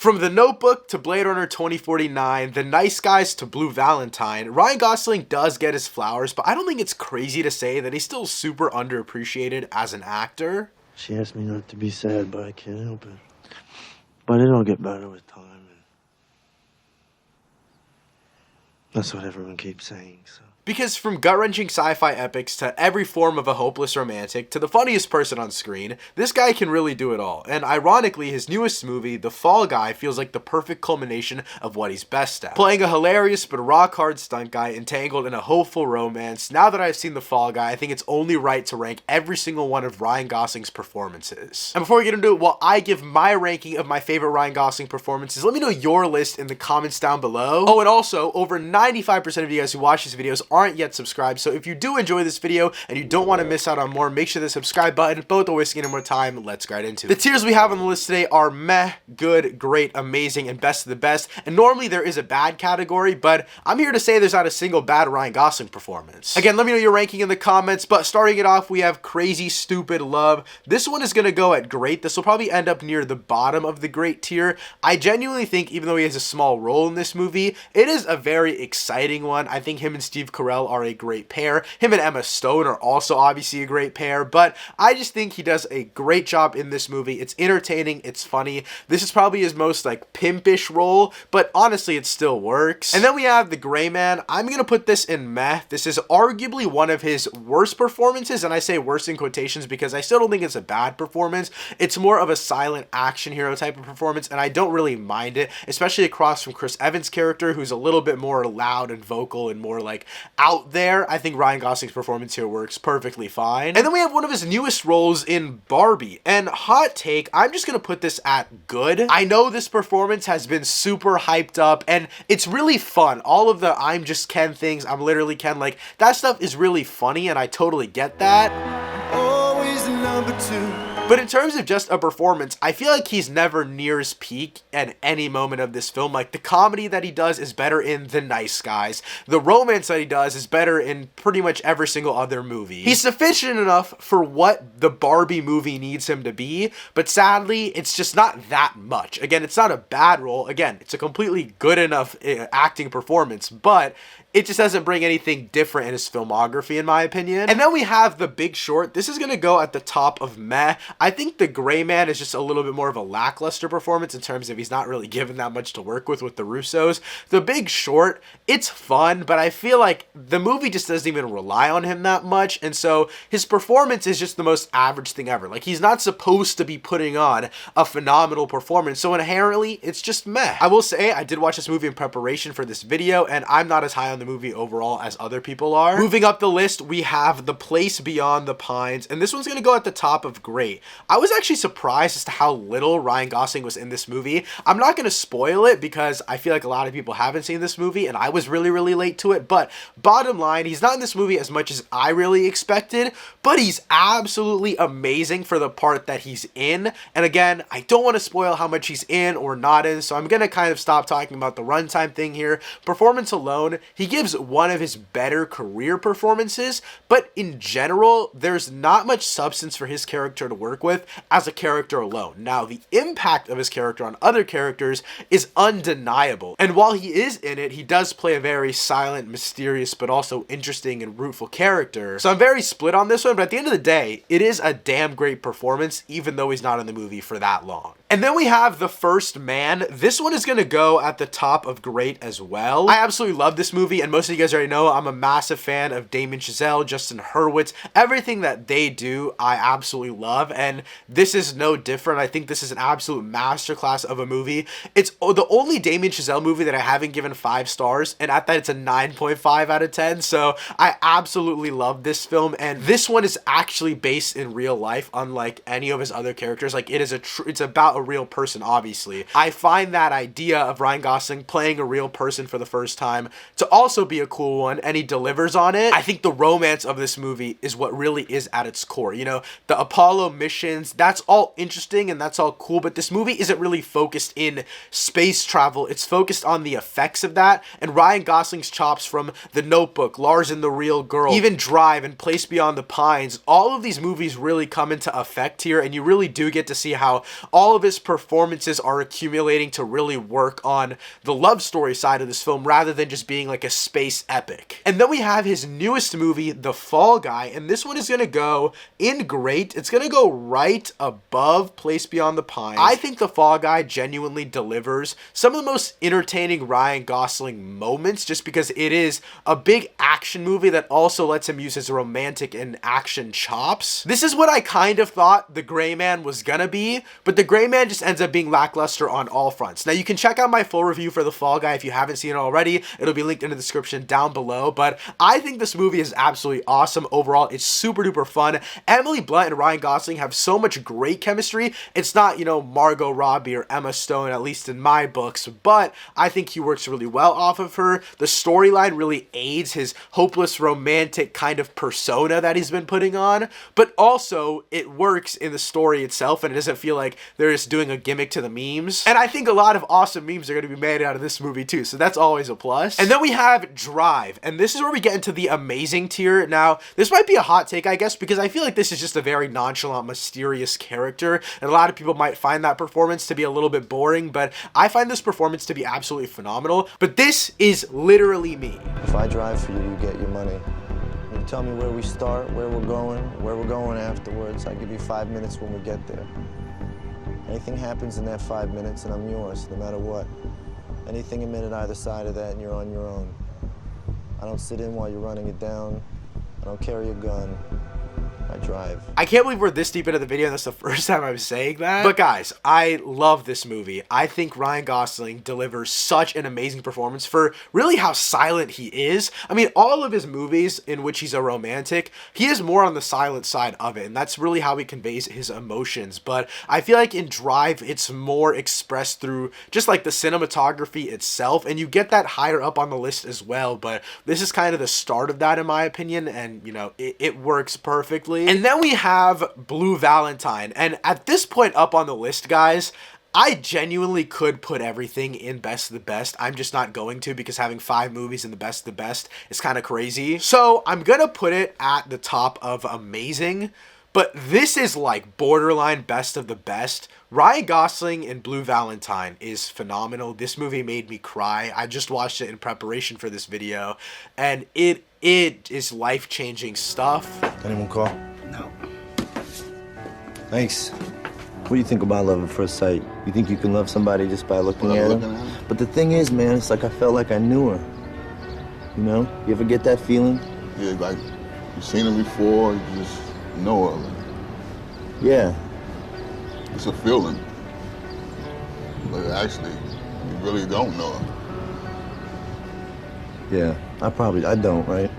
From The Notebook to Blade Runner 2049, The Nice Guys to Blue Valentine, Ryan Gosling does get his flowers, but I don't think it's crazy to say that he's still super underappreciated as an actor. She asked me not to be sad, but I can't help it. But it'll get better with time. That's what everyone keeps saying, so. Because from gut-wrenching sci-fi epics to every form of a hopeless romantic to the funniest person on screen, this guy can really do it all. And ironically, his newest movie, The Fall Guy, feels like the perfect culmination of what he's best at. Playing a hilarious but rock-hard stunt guy entangled in a hopeful romance, now that I've seen The Fall Guy, I think it's only right to rank every single one of Ryan Gosling's performances. And before we get into it, while I give my ranking of my favorite Ryan Gosling performances, let me know your list in the comments down below. Oh, and also, over 95% of you guys who watch these videos aren't yet subscribed, so if you do enjoy this video and you don't want to miss out on more, make sure the subscribe button, both are wasting any more time. Let's get right into it. The tiers we have on the list today are meh, good, great, amazing, and best of the best, and normally there is a bad category, but I'm here to say there's not a single bad Ryan Gosling performance. Again, let me know your ranking in the comments, but starting it off, we have Crazy Stupid Love. This one is going to go at great. This will probably end up near the bottom of the great tier. I genuinely think, even though he has a small role in this movie, it is a very exciting one. I think him and Steve Carell are a great pair. Him and Emma Stone are also obviously a great pair, but I just think he does a great job in this movie. It's entertaining, it's funny. This is probably his most like pimpish role, but honestly it still works. And then we have The Gray Man. I'm gonna put this in meh. This is arguably one of his worst performances, and I say worst in quotations because I still don't think it's a bad performance. It's more of a silent action hero type of performance, and I don't really mind it, especially across from Chris Evans' character, who's a little bit more loud and vocal and more like out there. I think Ryan Gosling's performance here works perfectly fine. And then we have one of his newest roles in Barbie, and hot take, I'm just gonna put this at good. I know this performance has been super hyped up and it's really fun. All of the I'm just Ken things, I'm literally Ken, like that stuff is really funny and I totally get that. Always number two. But in terms of just a performance, I feel like he's never near his peak at any moment of this film. Like the comedy that he does is better in The Nice Guys. The romance that he does is better in pretty much every single other movie. He's sufficient enough for what the Barbie movie needs him to be, but sadly, it's just not that much. Again, it's not a bad role. Again, it's a completely good enough acting performance, but it just doesn't bring anything different in his filmography, in my opinion. And then we have The Big Short. This is going to go at the top of meh. I think The Gray Man is just a little bit more of a lackluster performance in terms of he's not really given that much to work with the Russos. The Big Short, it's fun, but I feel like the movie just doesn't even rely on him that much, and so his performance is just the most average thing ever. Like, he's not supposed to be putting on a phenomenal performance, so inherently, it's just meh. I will say, I did watch this movie in preparation for this video, and I'm not as high on the movie overall as other people are. Moving up the list, we have The Place Beyond the Pines, and this one's gonna go at the top of great. I was actually surprised as to how little Ryan Gosling was in this movie. I'm not gonna spoil it because I feel like a lot of people haven't seen this movie, and I was really late to it, but bottom line, he's not in this movie as much as I really expected, but he's absolutely amazing for the part that he's in. And again, I don't want to spoil how much he's in or not in, so I'm gonna kind of stop talking about the runtime thing here. Performance alone, he gives one of his better career performances, but in general, there's not much substance for his character to work with as a character alone. Now, the impact of his character on other characters is undeniable, and while he is in it, he does play a very silent, mysterious, but also interesting and rootful character. So I'm very split on this one, but at the end of the day, it is a damn great performance, even though he's not in the movie for that long. And then we have The First Man. This one is going to go at the top of great as well. I absolutely love this movie, and most of you guys already know I'm a massive fan of Damien Chazelle, Justin Hurwitz. Everything that they do, I absolutely love, and this is no different. I think this is an absolute masterclass of a movie. It's the only Damien Chazelle movie that I haven't given 5 stars, and at that it's a 9.5 out of 10, so I absolutely love this film, and this one is actually based in real life, unlike any of his other characters. Like, it is it's about a real person, obviously. I find that idea of Ryan Gosling playing a real person for the first time to also also be a cool one, and he delivers on it. I think the romance of this movie is what really is at its core. You know, the Apollo missions, that's all interesting and that's all cool, but this movie isn't really focused in space travel. It's focused on the effects of that, and Ryan Gosling's chops from The Notebook, Lars and the Real Girl, even Drive and Place Beyond the Pines, all of these movies really come into effect here, and you really do get to see how all of his performances are accumulating to really work on the love story side of this film rather than just being like a space epic. And then we have his newest movie, The Fall Guy, and this one is going to go in great. It's going to go right above Place Beyond the Pines. I think The Fall Guy genuinely delivers some of the most entertaining Ryan Gosling moments just because it is a big action movie that also lets him use his romantic and action chops. This is what I kind of thought The Gray Man was gonna be, but The Gray Man just ends up being lackluster on all fronts. Now you can check out my full review for The Fall Guy if you haven't seen it already. It'll be linked in the description down below, but I think this movie is absolutely awesome overall. It's super duper fun. Emily Blunt and Ryan Gosling have so much great chemistry. It's not, you know, Margot Robbie or Emma Stone, at least in my books, but I think he works really well off of her. The storyline really aids his hopeless romantic kind of persona that he's been putting on, but also it works in the story itself and it doesn't feel like they're just doing a gimmick to the memes. And I think a lot of awesome memes are going to be made out of this movie too, so that's always a plus. And then we have Drive, and this is where we get into the amazing tier. Now, this might be a hot take, I guess, because I feel like this is just a very nonchalant, mysterious character, and a lot of people might find that performance to be a little bit boring, but I find this performance to be absolutely phenomenal. But this is literally me. If I drive for you, you get your money. You tell me where we start, where we're going afterwards. I give you 5 minutes when we get there. Anything happens in that 5 minutes and I'm yours, no matter what. Anything a minute either side of that and you're on your own. I don't sit in while you're running it down. I don't carry a gun. I drive. I can't believe we're this deep into the video and that's the first time I'm saying that. But guys, I love this movie. I think Ryan Gosling delivers such an amazing performance for really how silent he is. I mean, all of his movies in which he's a romantic, he is more on the silent side of it, and that's really how he conveys his emotions. But I feel like in Drive, it's more expressed through just like the cinematography itself, and you get that higher up on the list as well. But this is kind of the start of that in my opinion, and you know, it works perfectly. And then we have Blue Valentine, and at this point up on the list, guys, I genuinely could put everything in best of the best. I'm just not going to because having 5 movies in the best of the best is kind of crazy. So I'm gonna put it at the top of amazing, but this is like borderline best of the best. Ryan Gosling in Blue Valentine is phenomenal. This movie made me cry. I just watched it in preparation for this video, and it is life-changing stuff. Anyone call? No. Thanks. What do you think about love at first sight? You think you can love somebody just by looking at them? But the thing is, man, it's like I felt like I knew her. You know? You ever get that feeling? Yeah, like you've seen her before, you just know her. Yeah. It's a feeling. But actually, you really don't know her. Yeah, I don't, right?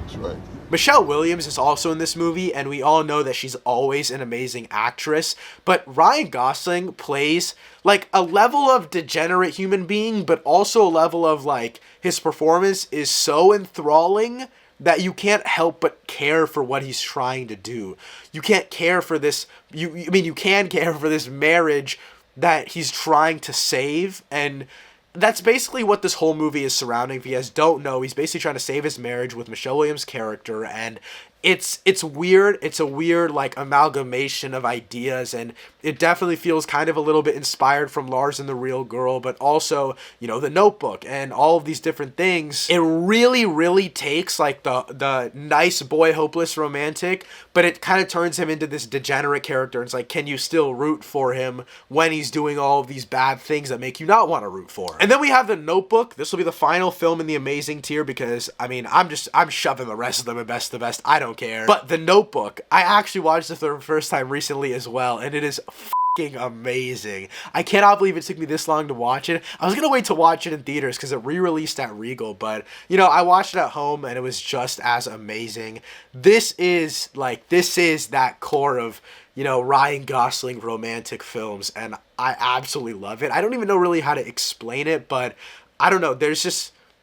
That's right. Michelle Williams is also in this movie, and we all know that she's always an amazing actress, but Ryan Gosling plays like a level of degenerate human being, but also a level of like his performance is so enthralling that you can't help but care for what he's trying to do. You can't care for this, you can care for this marriage that he's trying to save, and that's basically what this whole movie is surrounding. If you guys don't know, he's basically trying to save his marriage with Michelle Williams' character, and it's weird. It's a weird like amalgamation of ideas, and it definitely feels kind of a little bit inspired from Lars and the Real Girl, but also, you know, The Notebook and all of these different things. It really, really takes like the nice boy hopeless romantic, but it kind of turns him into this degenerate character. It's like, can you still root for him when he's doing all of these bad things that make you not want to root for him? And then we have The Notebook. This will be the final film in the amazing tier because, I mean, I'm shoving the rest of them in best of the best. I don't care. But The Notebook, I actually watched it for the first time recently as well, and it is fucking amazing. I cannot believe it took me this long to watch it. I was gonna wait to watch it in theaters because it re-released at Regal, but you know, I watched it at home and it was just as amazing. This is that core of, you know, Ryan Gosling romantic films, and I absolutely love it. I don't even know really how to explain it, but I don't know. There's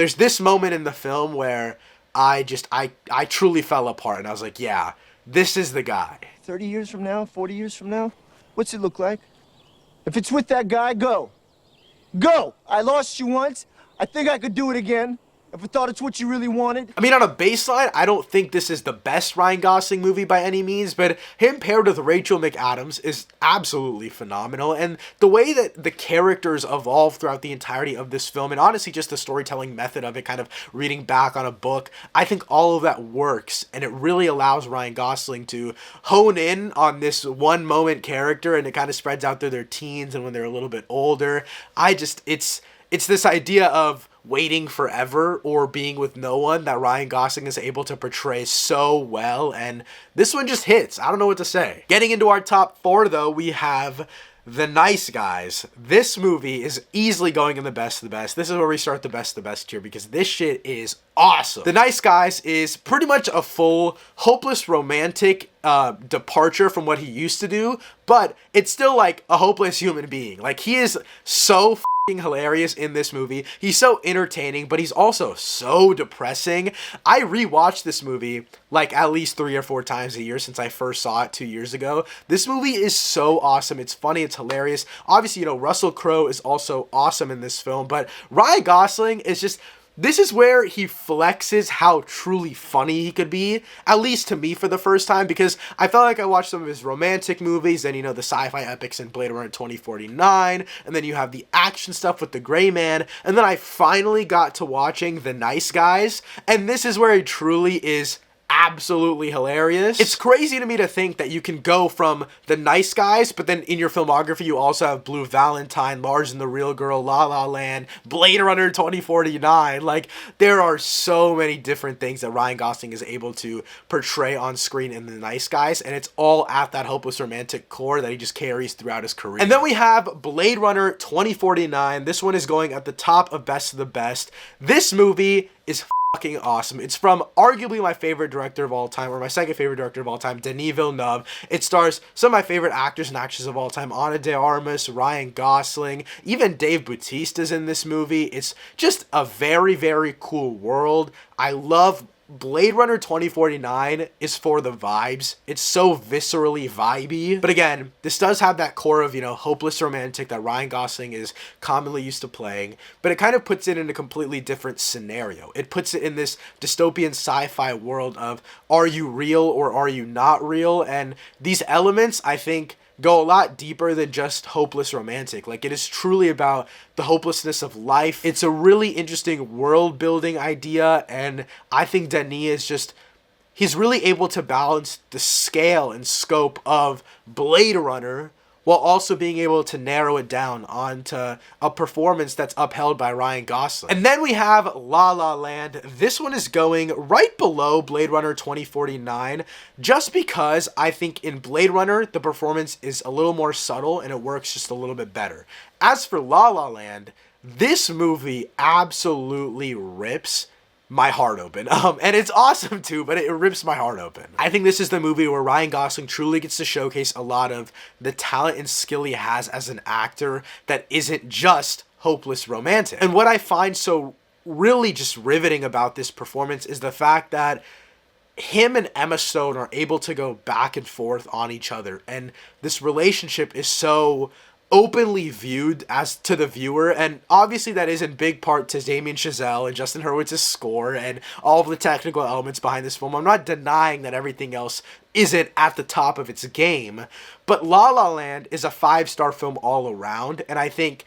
there's this moment in the film where I truly fell apart, and I was like, yeah, this is the guy. 30 years from now, 40 years from now, what's it look like? If it's with that guy, go. Go! I lost you once. I think I could do it again. If I thought it's what you really wanted. I mean, on a baseline, I don't think this is the best Ryan Gosling movie by any means, but him paired with Rachel McAdams is absolutely phenomenal. And the way that the characters evolve throughout the entirety of this film, and honestly just the storytelling method of it, kind of reading back on a book, I think all of that works, and it really allows Ryan Gosling to hone in on this one moment character, and it kind of spreads out through their teens and when they're a little bit older. It's this idea of waiting forever or being with no one that Ryan Gosling is able to portray so well, and this one just hits. I don't know what to say. Getting into our top 4 though, we have The Nice Guys. This movie is easily going in the best of the best. This is where we start the best of the best here, because this shit is awesome. The Nice Guys is pretty much a full hopeless romantic departure from what he used to do, but it's still like a hopeless human being. Like, he is so hilarious in this movie. He's so entertaining, but he's also so depressing. I rewatched this movie like at least 3 or 4 times a year since I first saw it 2 years ago. This movie is so awesome. It's funny, it's hilarious. Obviously, Russell Crowe is also awesome in this film, but Ryan Gosling is just, this is where he flexes how truly funny he could be, at least to me for the first time, because I felt like I watched some of his romantic movies and, the sci-fi epics in Blade Runner 2049, and then you have the action stuff with The Gray Man, and then I finally got to watching The Nice Guys, and this is where he truly is absolutely hilarious. It's crazy to me to think that you can go from The Nice Guys, but then in your filmography you also have Blue Valentine, Lars and the Real Girl, La La Land, Blade Runner 2049. Like, there are so many different things that Ryan Gosling is able to portray on screen in The Nice Guys, and it's all at that hopeless romantic core that he just carries throughout his career. And then we have Blade Runner 2049. This one is going at the top of best of the best. This movie is fucking awesome. It's from arguably my favorite director of all time, or my second favorite director of all time, Denis Villeneuve. It stars some of my favorite actors and actresses of all time, Ana de Armas, Ryan Gosling, even Dave Bautista's in this movie. It's just a very, very cool world. I love Blade Runner 2049 is for the vibes. It's so viscerally vibey. But again, this does have that core of, hopeless romantic that Ryan Gosling is commonly used to playing, but it kind of puts it in a completely different scenario. It puts it in this dystopian sci-fi world of, are you real or are you not real? And these elements, I think, go a lot deeper than just hopeless romantic. Like, it is truly about the hopelessness of life. It's a really interesting world building idea, and I think Denis is he's really able to balance the scale and scope of Blade Runner while also being able to narrow it down onto a performance that's upheld by Ryan Gosling. And then we have La La Land. This one is going right below Blade Runner 2049, just because I think in Blade Runner, the performance is a little more subtle and it works just a little bit better. As for La La Land, this movie absolutely rips my heart open. And it's awesome too, but it rips my heart open. I think this is the movie where Ryan Gosling truly gets to showcase a lot of the talent and skill he has as an actor that isn't just hopeless romantic. And what I find so really just riveting about this performance is the fact that him and Emma Stone are able to go back and forth on each other, and this relationship is so openly viewed as to the viewer, and obviously that is in big part to Damien Chazelle and Justin Hurwitz's score and all of the technical elements behind this film. I'm not denying that everything else isn't at the top of its game, but La La Land is a 5-star film all around, and I think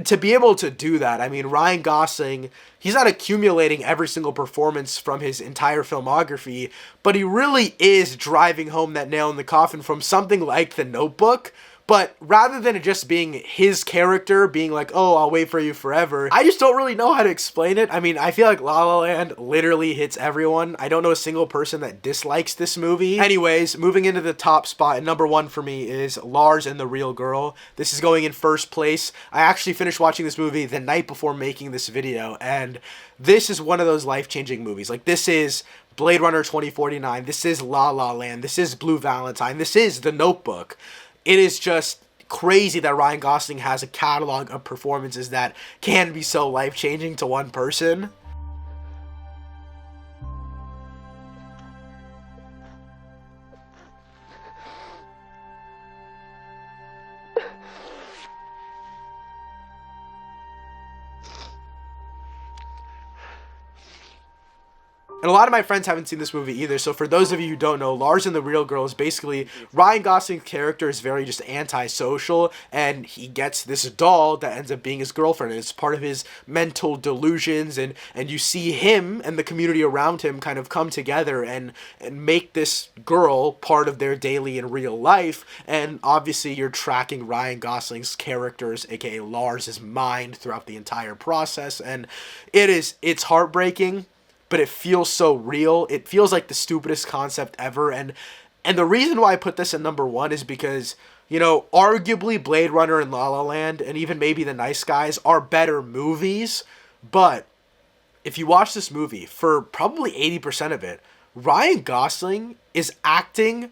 to be able to do that, I mean, Ryan Gosling, he's not accumulating every single performance from his entire filmography, but he really is driving home that nail in the coffin from something like The Notebook. But rather than it just being his character being like, oh, I'll wait for you forever, I just don't really know how to explain it. I mean, I feel like La La Land literally hits everyone. I don't know a single person that dislikes this movie. Anyways, moving into the top spot, and number 1 for me is Lars and the Real Girl. This is going in first place. I actually finished watching this movie the night before making this video, and this is one of those life-changing movies. Like, this is Blade Runner 2049. This is La La Land. This is Blue Valentine. This is The Notebook. It is just crazy that Ryan Gosling has a catalog of performances that can be so life-changing to one person. And a lot of my friends haven't seen this movie either, so for those of you who don't know, Lars and the Real Girl is basically, Ryan Gosling's character is very just antisocial, and he gets this doll that ends up being his girlfriend, and it's part of his mental delusions, and you see him and the community around him kind of come together and make this girl part of their daily and real life, and obviously you're tracking Ryan Gosling's character's, aka Lars' mind throughout the entire process, and it's heartbreaking, but it feels so real. It feels like the stupidest concept ever, and the reason why I put this at number 1 is because, you know, arguably Blade Runner and La La Land, and even maybe The Nice Guys, are better movies, but if you watch this movie, for probably 80% of it, Ryan Gosling is acting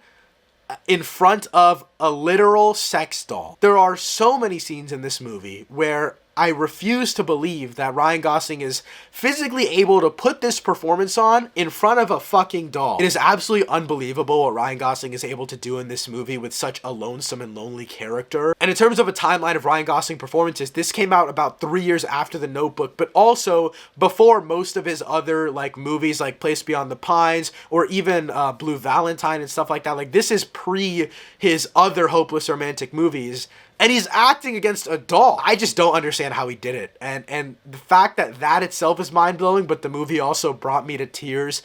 in front of a literal sex doll. There are so many scenes in this movie where I refuse to believe that Ryan Gosling is physically able to put this performance on in front of a fucking doll. It is absolutely unbelievable what Ryan Gosling is able to do in this movie with such a lonesome and lonely character. And in terms of a timeline of Ryan Gosling performances, this came out about 3 years after The Notebook, but also before most of his other like movies like Place Beyond the Pines or even Blue Valentine and stuff like that. Like, this is pre his other hopeless romantic movies. And he's acting against a doll. I just don't understand how he did it. And the fact that itself is mind-blowing, but the movie also brought me to tears.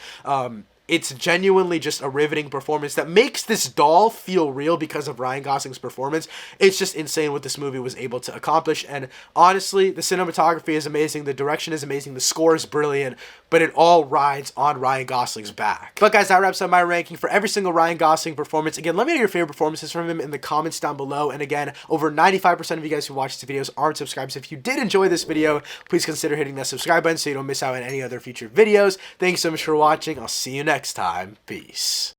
It's genuinely just a riveting performance that makes this doll feel real because of Ryan Gosling's performance. It's just insane what this movie was able to accomplish. And honestly, the cinematography is amazing. The direction is amazing. The score is brilliant. But it all rides on Ryan Gosling's back. But guys, that wraps up my ranking for every single Ryan Gosling performance. Again, let me know your favorite performances from him in the comments down below. And again, over 95% of you guys who watch these videos aren't subscribed. So if you did enjoy this video, please consider hitting that subscribe button so you don't miss out on any other future videos. Thanks so much for watching. I'll see you next time. Peace.